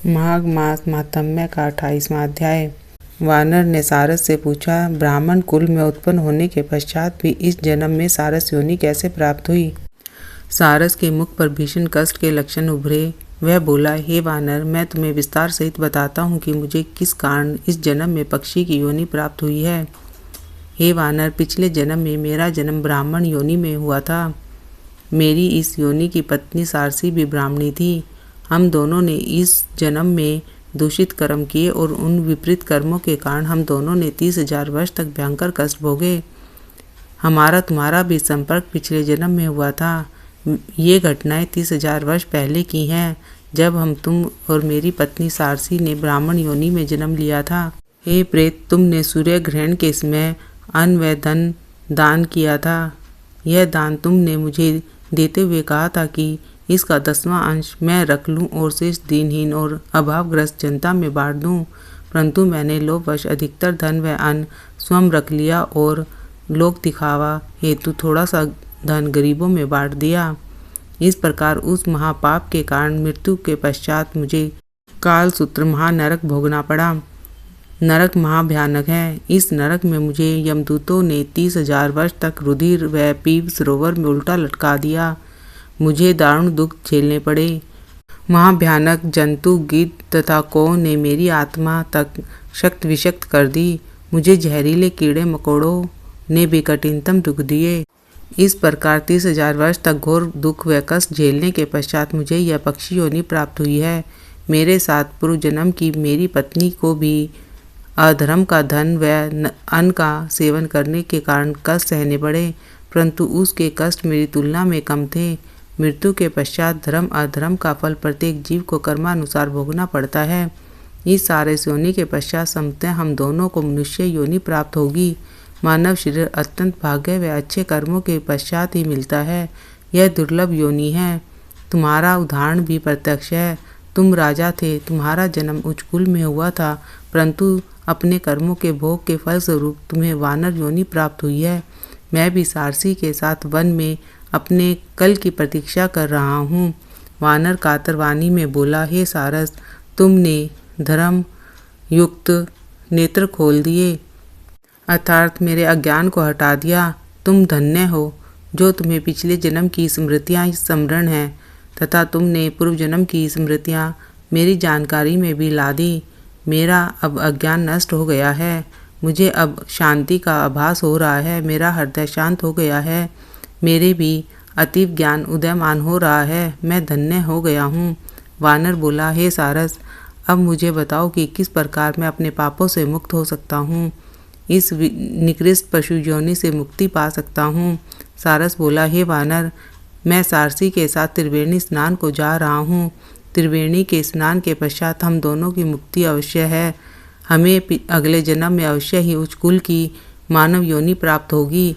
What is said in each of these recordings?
माघ मास माहात्म्य का 28वां अध्याय। वानर ने सारस से पूछा, ब्राह्मण कुल में उत्पन्न होने के पश्चात भी इस जन्म में सारस योनि कैसे प्राप्त हुई? सारस के मुख पर भीषण कष्ट के लक्षण उभरे। वह बोला, हे वानर, मैं तुम्हें विस्तार सहित बताता हूँ कि मुझे किस कारण इस जन्म में पक्षी की योनि प्राप्त हुई है। हे वानर, पिछले जन्म में मेरा जन्म ब्राह्मण योनि में हुआ था। मेरी इस योनि की पत्नी सारसी भी ब्राह्मणी थी। हम दोनों ने इस जन्म में दूषित कर्म किए और उन विपरीत कर्मों के कारण हम दोनों ने 30,000 वर्ष तक भयंकर कष्ट भोगे। हमारा तुम्हारा भी संपर्क पिछले जन्म में हुआ था। ये घटनाएं 30,000 वर्ष पहले की हैं, जब हम तुम और मेरी पत्नी सारसी ने ब्राह्मण योनि में जन्म लिया था। हे प्रेत, तुमने सूर्य ग्रहण के समय अन्न व धन दान किया था। यह दान तुमने मुझे देते हुए कहा था कि इसका 10वां अंश मैं रख लूं और शेष दीनहीन और अभावग्रस्त जनता में बांट दूं, परंतु मैंने लोभवश अधिकतर धन व अन्न स्वयं रख लिया और लोक दिखावा हेतु थोड़ा सा धन गरीबों में बांट दिया। इस प्रकार उस महापाप के कारण मृत्यु के पश्चात मुझे कालसूत्र महानरक भोगना पड़ा। नरक महाभयानक है। इस नरक में मुझे यमदूतों ने 30,000 वर्ष तक रुधिर व पीप सरोवर में उल्टा लटका दिया। मुझे दारुण दुख झेलने पड़े। महाभयानक जंतु गिद्ध तथा कौ ने मेरी आत्मा तक शक्त विषक्त कर दी। मुझे जहरीले कीड़े मकोड़ों ने भी कठिनतम दुख दिए। इस प्रकार 30,000 वर्ष तक घोर दुख व कष्ट झेलने के पश्चात मुझे यह पक्षी योनि प्राप्त हुई है। मेरे साथ पूर्व जन्म की मेरी पत्नी को भी अधर्म का धन व अन्न का सेवन करने के कारण कष्ट सहने पड़े, परंतु उसके कष्ट मेरी तुलना में कम थे। मृत्यु के पश्चात धर्म अधर्म का फल प्रत्येक जीव को कर्मानुसार भोगना पड़ता है। इस सारे योनि के पश्चात समतः हम दोनों को मनुष्य योनि प्राप्त होगी। मानव शरीर अत्यंत भाग्य व अच्छे कर्मों के पश्चात ही मिलता है। यह दुर्लभ योनि है। तुम्हारा उदाहरण भी प्रत्यक्ष है। तुम राजा थे, तुम्हारा जन्म उच्च कुल में हुआ था, परंतु अपने कर्मों के भोग के फलस्वरूप तुम्हें वानर योनि प्राप्त हुई है। मैं भी सारसी के साथ वन में अपने कल की प्रतीक्षा कर रहा हूँ। वानर कातर वाणी में बोला, हे सारस, तुमने धर्म युक्त नेत्र खोल दिए, अर्थात मेरे अज्ञान को हटा दिया। तुम धन्य हो जो तुम्हें पिछले जन्म की स्मृतियाँ स्मरण हैं, तथा तुमने पूर्व जन्म की स्मृतियाँ मेरी जानकारी में भी ला दी। मेरा अब अज्ञान नष्ट हो गया है। मुझे अब शांति का आभास हो रहा है। मेरा हृदय शांत हो गया है। मेरे भी अतीव ज्ञान उदयमान हो रहा है। मैं धन्य हो गया हूँ। वानर बोला, हे सारस, अब मुझे बताओ कि किस प्रकार मैं अपने पापों से मुक्त हो सकता हूँ, इस निकृष्ट पशु योनि से मुक्ति पा सकता हूँ। सारस बोला, हे वानर, मैं सारसी के साथ त्रिवेणी स्नान को जा रहा हूँ। त्रिवेणी के स्नान के पश्चात हम दोनों की मुक्ति अवश्य है। हमें अगले जन्म में अवश्य ही उच्च कुल की मानव योनि प्राप्त होगी।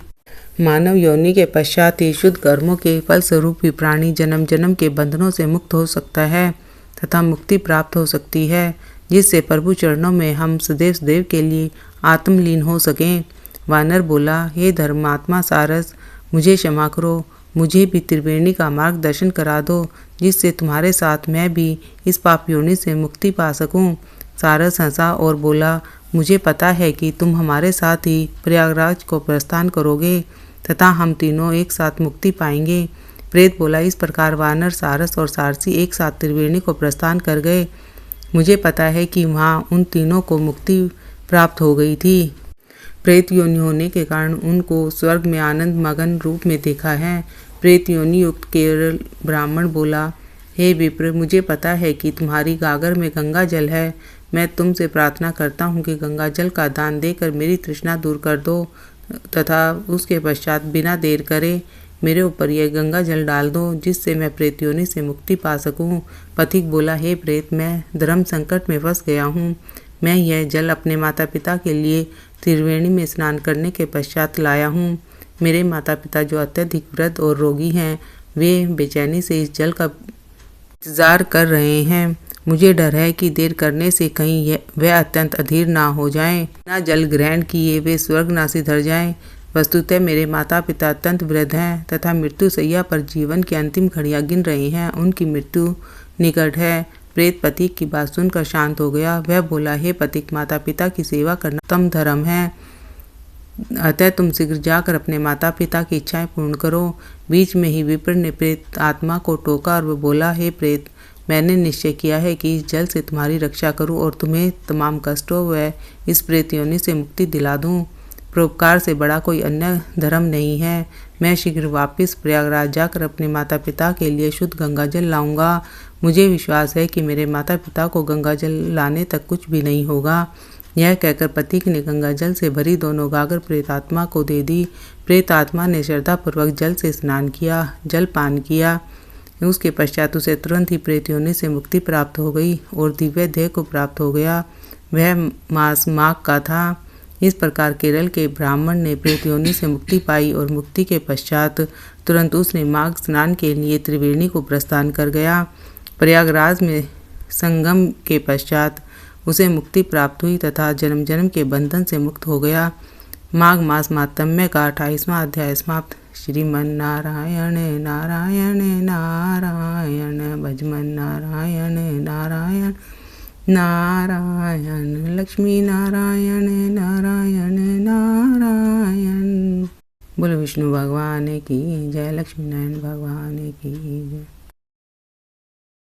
मानव योनि के पश्चात ही शुद्ध कर्मों के फलस्वरूप ही प्राणी जन्म जन्म के बंधनों से मुक्त हो सकता है तथा मुक्ति प्राप्त हो सकती है, जिससे प्रभु चरणों में हम सदैव सदैव के लिए आत्मलीन हो सकें। वानर बोला, हे धर्मात्मा सारस, मुझे क्षमा करो। मुझे भी त्रिवेणी का मार्गदर्शन करा दो, जिससे तुम्हारे साथ मैं भी इस पाप योनि से मुक्ति पा सकूं। सारस हंसा और बोला, मुझे पता है कि तुम हमारे साथ ही प्रयागराज को प्रस्थान करोगे तथा हम तीनों एक साथ मुक्ति पाएंगे। प्रेत बोला, इस प्रकार वानर, सारस और सारसी एक साथ त्रिवेणी को प्रस्थान कर गए। मुझे पता है कि वहाँ उन तीनों को मुक्ति प्राप्त हो गई थी। प्रेत योनि होने के कारण उनको स्वर्ग में आनंद मगन रूप में देखा है। प्रेत योनि युक्त केवल ब्राह्मण बोला, हे विप्र, मुझे पता है कि तुम्हारी गागर में गंगा जल है। मैं तुमसे प्रार्थना करता हूँ कि गंगा जल का दान देकर मेरी तृष्णा दूर कर दो तथा उसके पश्चात बिना देर करे मेरे ऊपर यह गंगा जल डाल दो, जिससे मैं प्रेत योनि से मुक्ति पा सकूं। पथिक बोला, हे प्रेत, मैं धर्म संकट में फंस गया हूँ। मैं यह जल अपने माता पिता के लिए त्रिवेणी में स्नान करने के पश्चात लाया हूँ। मेरे माता पिता जो अत्यधिक वृद्ध और रोगी हैं, वे बेचैनी से इस जल का इंतजार कर रहे हैं। मुझे डर है कि देर करने से कहीं वह अत्यंत अधीर ना हो जाएं, बिना जल ग्रहण किए वे स्वर्ग ना सिधर जाएं। वस्तुतः मेरे माता पिता अत्यंत वृद्ध हैं तथा मृत्यु सैया पर जीवन की अंतिम घड़ियां गिन रहे हैं। उनकी मृत्यु निकट है, प्रेत पथिक की बात सुनकर शांत हो गया। वह बोला, हे पथिक, माता पिता की सेवा करना उत्तम धर्म है, अतः तुम शीघ्र जाकर अपने माता पिता की इच्छाएं पूर्ण करो। बीच में ही विप्र ने प्रेत आत्मा को टोका और वह बोला, हे प्रेत, मैंने निश्चय किया है कि इस जल से तुम्हारी रक्षा करूं और तुम्हें तमाम कष्टों व इस प्रेत योनि से मुक्ति दिला दूं। परोपकार से बड़ा कोई अन्य धर्म नहीं है। मैं शीघ्र वापस प्रयागराज जाकर अपने माता पिता के लिए शुद्ध गंगा जल लाऊंगा। मुझे विश्वास है कि मेरे माता पिता को गंगा जल लाने तक कुछ भी नहीं होगा। यह कहकर पथिक ने गंगा जल से भरी दोनों गागर प्रेतात्मा को दे दी। प्रेतात्मा ने श्रद्धापूर्वक जल से स्नान किया, जल पान किया। उसके पश्चात उसे तुरंत ही प्रेत योनि से मुक्ति प्राप्त हो गई और दिव्य देह को प्राप्त हो गया। वह मास माघ का था। इस प्रकार केरल के ब्राह्मण ने प्रेत योनि से मुक्ति पाई और मुक्ति के पश्चात तुरंत उसने माघ स्नान के लिए त्रिवेणी को प्रस्थान कर गया। प्रयागराज में संगम के पश्चात उसे मुक्ति प्राप्त हुई तथा जन्म जन्म के बंधन से मुक्त हो गया। माघ मास मातम्य का 28वां अध्याय समाप्त। श्रीमन नारायण नारायण नारायण भजमन नारायण नारायण नारायण लक्ष्मी नारायण नारायण नारायण। बोलो विष्णु भगवान की जय, लक्ष्मी नारायण भगवान की जय।